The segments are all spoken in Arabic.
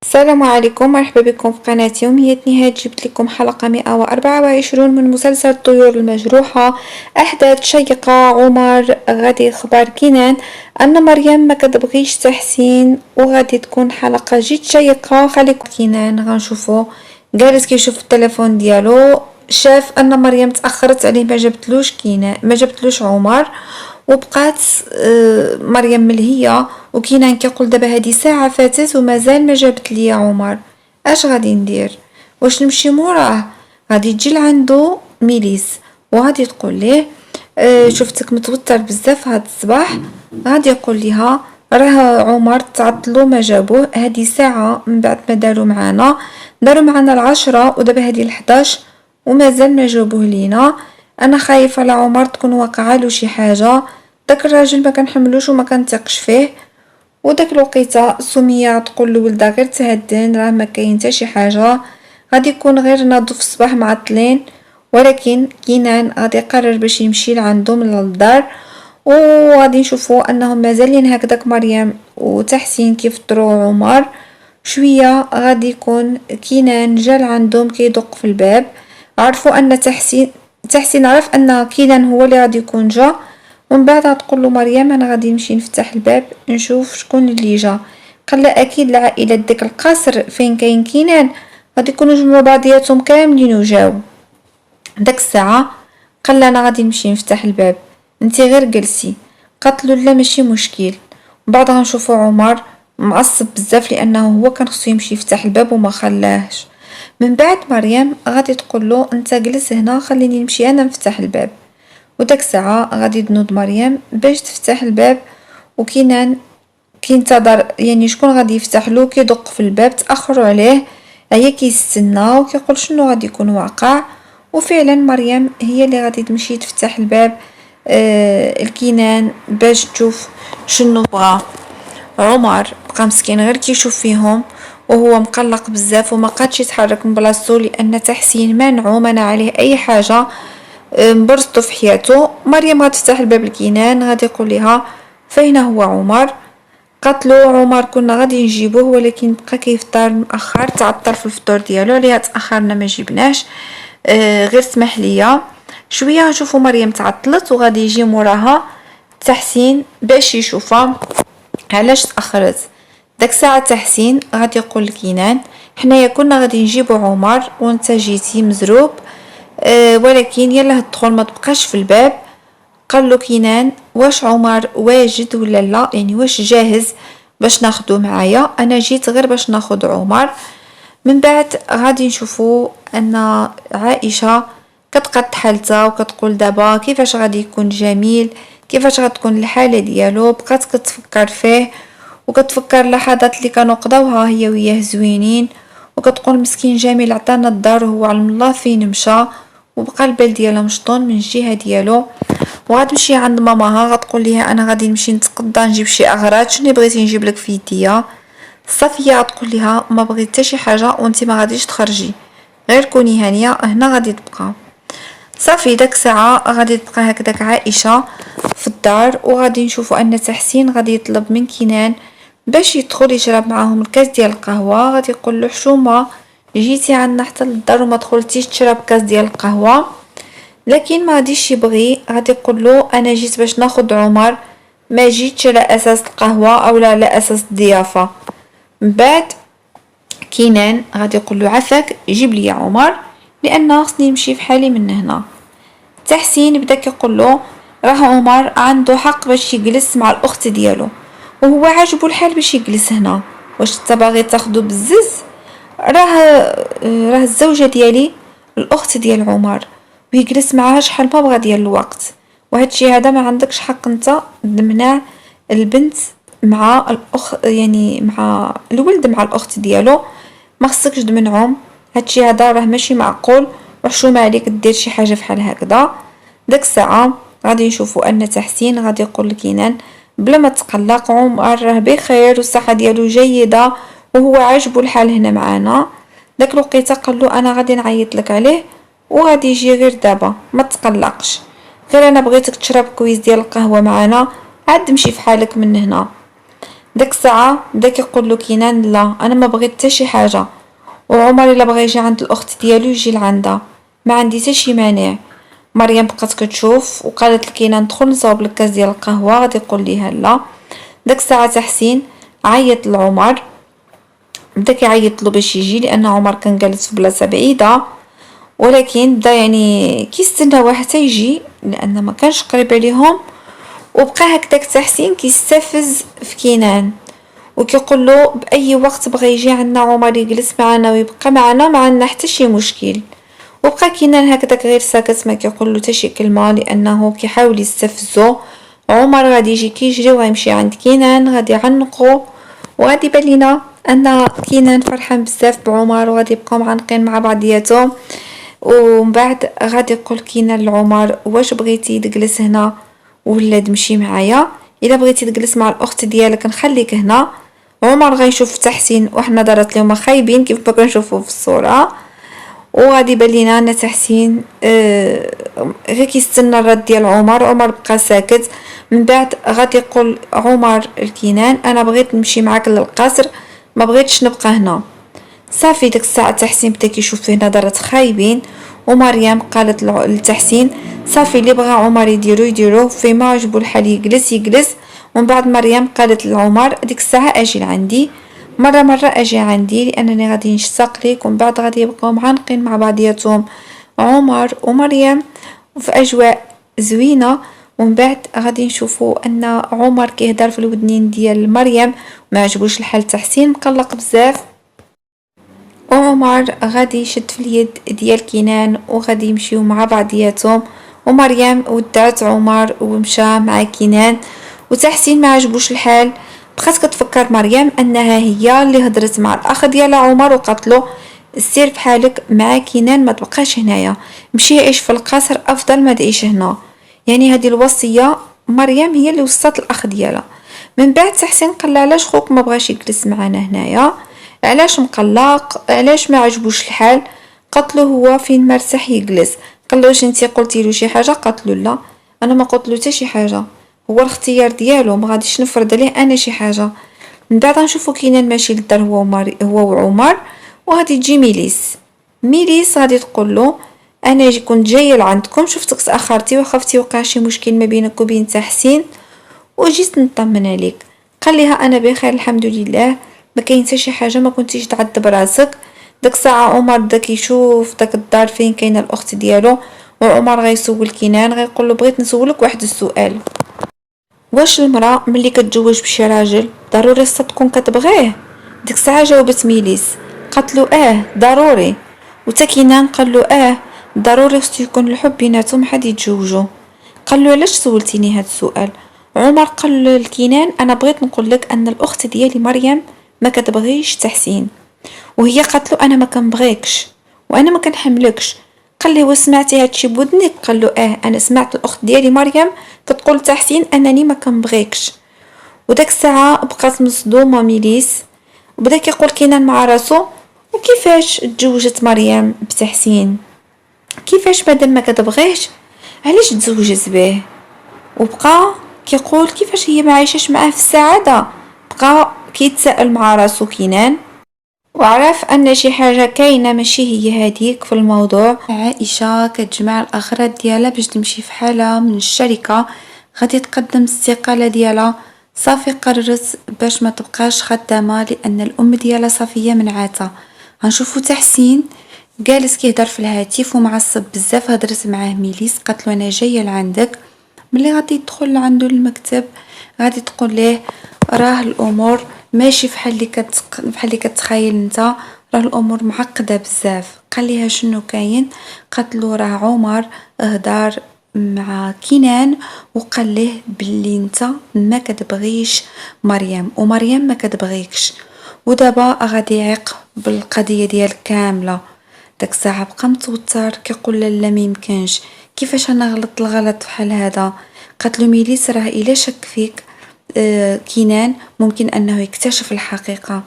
السلام عليكم، مرحبا بكم في قناة يومية نهاد. جبت لكم حلقة 124 من مسلسل الطيور المجروحة. أحداث شيقة. عمر غادي يخبر كنان أن مريم ما كتبغيش تحسين، وغادي تكون حلقة جد شيقة. خليكم كنان غنشوفو جالس كيشوف التلفون ديالو، شاف أن مريم تأخرت عليه، ما جبتلوش عمر، وبقات مريم ملهية. وكاين كيقول دابا هادي ساعة فاتت ومازال ما جابت ليا عمر، اش غادي ندير؟ واش نمشي موراه؟ غادي تجي لعندو ميليس وغادي تقول ليه شفتك متوتر بزاف هاد الصباح. غادي يقول ليها راه عمر تعطلو ما جابوه، هادي ساعة من بعد ما داروا معنا العشرة ودابا هادي الحداش ومازال ما جابوه لينا. انا خايفة على عمر تكون واقعه له شي حاجة، داك الراجل ما كنحملوش وما كنثقش فيه. وداك الوقيته سمية تقول لولدها غير تهدن، راه ما كاين حتى شي حاجه، غادي يكون غير ناضو في الصباح معطلين. ولكن كينان غادي يقرر باش يمشي لعندهم للدار، وغادي نشوفوا انهم مازالين هكذاك مريم وتحسين كيفطروا عمر. شويه غادي يكون كينان جا لعندهم كيدق في الباب، عرفوا ان تحسين عرف ان كينان هو اللي غادي يكون جا. ومن بعد غتقول له مريم انا غادي نمشي نفتح الباب نشوف شكون اللي جا. قال له اكيد العائله ديك القصر فين كاين كينان غادي يكونوا جمعوا بعضياتهم كاملين وجاو. داك الساعه قال انا غادي نمشي نفتح الباب، انتي غير جلسي. قالت له لا ماشي مشكل. بعد غنشوفوا عمر معصب بزاف لانه هو كان خصو يمشي يفتح الباب وما خلاهش. من بعد مريم غادي تقول له انت جلس هنا خليني نمشي انا نفتح الباب. وداك الساعه غادي تنوض مريم باش تفتح الباب، وكينان كينتظر يعني شكون غادي يفتح له. كيدق في الباب تاخروا عليه، هي كيستنى وكيقول شنو غادي يكون واقع. وفعلا مريم هي اللي غادي تمشي تفتح الباب الكينان باش تشوف شنو بغا. عمر بقى مسكين غير كيشوف فيهم وهو مقلق بزاف وما قادش يتحرك من بلاصتو، لان تحسين منع عليه اي حاجه مبرزتو في حياته. مريم غتفتح الباب الكينان غادي يقول لها فين هو عمر. قالت له عمر كنا غادي نجيبوه ولكن بقى كيفطر مأخر، تعطل في الفطور ديالو عليها تاخرنا ما جبناش. غير سمح ليا شويه. نشوفوا مريم تعطلت وغادي يجي موراها تحسين باش يشوفها علاش تاخرت. داك ساعه تحسين غادي يقول لكينان حنايا كنا غادي نجيبو عمر وانت جيتي مزروب، ولكن يلا الدخول ما تبقاش في الباب. قال له كينان واش عمر واجد ولا لا، يعني واش جاهز باش ناخدو معايا؟ انا جيت غير باش ناخد عمر. من بعد غادي نشوفو ان عائشه كتقد حالتها وكتقول دابا كيفاش غادي يكون جميل، كيفاش غتكون الحاله ديالو. بقات كتفكر فيه وكتفكر اللحظات اللي كانوا قضاوها هي وياه زوينين، وكتقول مسكين جميل عطانا الدار وهو علم الله فين مشى، وبقى البال ديالها مشطون من الجهه ديالو. وغتمشي عند ماماها غتقول ليها انا غادي نمشي نتقضى نجيب شي اغراض، شنو بغيتي نجيب لك في يديا؟ صافيه غتقول ليها ما بغيت حتى شي حاجه وانت ما غاديش تخرجي، غير كوني هانيه هنا غادي تبقى. صافي داك ساعه غادي تبقى هكذاك عائشه في الدار، وغادي نشوفوا ان تحسين غادي يطلب من كنان باش يدخل يشرب معاهم الكاس ديال القهوه. غادي يقول له حشومه جيتي عندنا حتى للدار وما دخلتيش تشرب كاس ديال القهوه؟ لكن ما غاديش يبغي. غادي يقول له انا جيت باش ناخد عمر، ما جيتش على اساس القهوه او على اساس الضيافه. من بعد كينان غادي يقول له عفاك جيب لي عمر لان خصني نمشي في حالي من هنا. تحسين بدا كيقول له راه عمر عنده حق باش يجلس مع الاخت ديالو، وهو عاجبو الحال باش يجلس هنا. واش انت باغي تاخدو بالزز؟ راه الزوجه ديالي الاخت ديال عمر ويجلس معاها شحال ما بغا ديال الوقت، وهادشي هذا ما عندكش حق انت تمنع البنت مع يعني مع الولد مع الاخت ديالو، ما خصكش تمنعهم. هادشي هذا راه ماشي معقول، وحشومه عليك دير شي حاجه بحال هكذا. داك الساعه غادي نشوفوا ان تحسين غادي يقول لكينان بلا ما تقلق عمر راه بخير والصحه ديالو جيده وهو عاجبو الحال هنا معانا. داك الوقيته قال له انا غادي نعيط لك عليه وغادي يجي غير دابا، ما تقلقش، غير انا بغيتك تشرب كويس ديال القهوه معنا عاد تمشي في حالك من هنا. داك الساعة بدا كيقول له كينان لا انا ما بغيت حتى شي حاجة، وعمر الا بغى يجي عند الاخت ديالو يجي لعندها، ما عندي حتى شي مانع. مريم بقات كتشوف وقالت لكينان ندخل نصاوب لك كاس ديال القهوة، غادي يقول ليها لا. داك الساعة تحسين عيط لعمر، بدا كيعيط له باش يجي لان عمر كان جالس في بلاصة بعيدة، ولكن بدا يعني كيستناو حتى يجي لان ما كانش قريب عليهم. وبقى هكداك تحسين كيستفز في كينان وكيقول له باي وقت بغى يجي عندنا عمر يجلس معنا ويبقى معنا ما عندنا حتى شي مشكل. وبقى كينان هكداك غير ساكت ما كيقول له حتى شي كلمه لانه كيحاول يستفزو. عمر غادي يجي كيجري وغيمشي عند كينان غادي يعنقو، وغادي يبان لينا ان كينان فرحان بزاف بعمر وغادي يبقاو معنقين مع بعضياتهم. ومن بعد غادي يقول كينان لعمر واش بغيتي تجلس هنا ولا تمشي معايا؟ الا بغيتي تجلس مع الاخت ديالك نخليك هنا. عمر غيشوف تحسين واحد النظرات اللي هما خايبين كيف ما كنشوفوا في الصوره، وغادي يبان لينا ان تحسين غير كيستنى الرد ديال عمر. عمر بقى ساكت. من بعد غادي يقول عمر الكينان انا بغيت نمشي معاك للقصر ما بغيتش نبقى هنا. صافي ديك الساعه تحسين بدا كيشوف فيه نظرات خايبين، ومريم قالت لتحسين صافي اللي بغى عمر يديرو فيما عجبو الحال يجلس يجلس. ومن بعد مريم قالت لعمر ديك الساعه اجي لعندي مرة اجي عندي لانني غادي نشتاق ليك. ومن بعد غادي يبقاو معانقين مع بعضياتهم عمر ومريم في اجواء زوينه. ومن بعد غادي نشوفوا ان عمر كيهدر في الودنين ديال مريم ما عجبوش الحال تحسين مقلق بزاف. وعمر غادي يشد في اليد ديال كينان وغادي يمشيو مع بعضياتهم، ومريم ودعت عمر ومشى مع كينان. وتحسين ما عجبوش الحال، بقات كتفكر مريم انها هي اللي هضرت مع الاخ ديال عمر وقالت له سير بحالك مع كينان ما تبقاش هنايا، مشي عيش في القصر افضل ما تعيش هنا. يعني هذه الوصيه مريم هي اللي وصلت الاخ ديالها. من بعد تحسين قال لها علاش خوك ما بغاش يجلس معنا هنايا، علاش مقلق، علاش ما عجبوش الحال؟ قالت له هو فين مرتاح يجلس. قال له واش انت قلتي له شي حاجه؟ قالت له لا انا ما قلت له حتى شي حاجه، هو الاختيار ديالو ما غاديش نفرض عليه انا شي حاجه. من بعد غنشوفو كينان ماشي للدار هو وعمر، وغادي تجي ميليس غادي تقول له انا كنت جايه لعندكم شفتك تاخرتي وخفتي وقع شي مشكل ما بينك وبين تحسين وجيت نطمن عليك. قال لها انا بخير الحمد لله ما كاين حتى شي حاجه ما كنتيش تعذب راسك. داك الساعه عمر بدا كيشوف داك الدار فين كاينه الاخت ديالو، وعمر غيسول كينان غيقول له بغيت نسولك واحد السؤال، واش المراه ملي كتزوج بشي راجل ضروري خصها تكون كتبغيه؟ ديك الساعه جاوبت ميليس قالت له ضروري. وتا كينان قال له ضروري خصو يكون الحب بيناتهم حد يتزوجوا. قال له علاش سولتيني هذا السؤال؟ عمر قال لكينان انا بغيت نقول لك ان الاخت ديالي مريم ما كتبغيش تحسين، وهي قالت له انا ما كنبغيكش وانا ما كنحملكش. قال لي وسمعتي هادشي بودنك؟ قال له انا سمعت الاخت ديالي مريم كتقول تحسين انني ما كنبغيكش. وداك الساعه بقات مصدومه ميليس، وبدا كيقول كينان مع راسو وكيفاش تزوجت مريم بتحسين؟ كيفاش مادام ما كتبغيش علاش تزوجت به؟ وبقى كيقول كيفاش هي ما عايشاش معاه في السعاده. بقى كيتساءل مع راسو كينان، وعرف ان شي حاجه كاينه ماشي هي هذيك في الموضوع. عائشه كتجمع الاغراض ديالها باش تمشي في حالها من الشركه، غادي تقدم الاستقاله ديالها. صافي قررت باش ما تبقاش خدامه لان الام ديالها صافيه منعاتها. غنشوفو تحسين جالس كيهضر في الهاتف ومعصب بزاف. هضرت معاه ميليس قالت له انا جايه لعندك. ملي غادي يدخل عنده المكتب غادي تقول ليه راه الامور ماشي بحال اللي كتخيل انت، راه الامور معقده بزاف. قال ليها شنو كاين؟ قالت له راه عمر هدار مع كينان وقال ليه باللي انت ما كتبغيش مريم ومريم ما كتبغيكش، ودابا غادي يعيق بالقضيه ديال كامله. داك الساعه بقى متوتر كيقول لا ما يمكنش، كيفاش انا غلطت الغلط بحال هذا؟ قالت له ميليس راه الا شك فيك كينان ممكن انه يكتشف الحقيقه.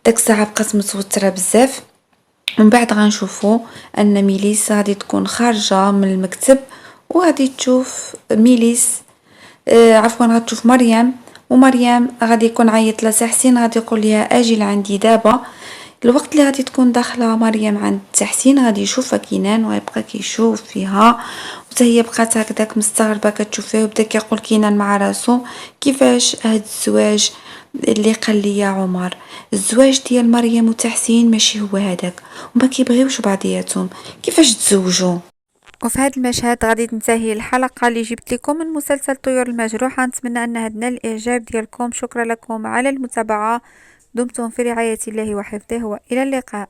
داك الساعه بقات متوتره بزاف. ومن بعد غنشوفوا ان ميليس غادي تكون خارجه من المكتب وغادي تشوف ميليس عفوا غتشوف مريم ومريم غادي يكون عيط لها حسين، غادي يقول لها اجي لعندي دابا. الوقت اللي غادي تكون داخله مريم عند حسين غادي يشوفها كينان ويبقى كيشوف فيها، وحتى هي بقات هكذاك مستغربه كتشوف فيه، وبدا كيقول كينان مع راسو كيفاش هاد الزواج اللي قال لي يا عمر، الزواج ديال مريم وتحسين ماشي هو هذاك، وما كيبغيوش بعضياتهم، كيفاش تزوجوا؟ وفي هذا المشهد غادي تنتهي الحلقة اللي جبت لكم من مسلسل طيور المجروحة. نتمنى أن هدنا الإعجاب ديالكم. شكرا لكم على المتابعة، دمتم في رعاية الله وحفظه، وإلى اللقاء.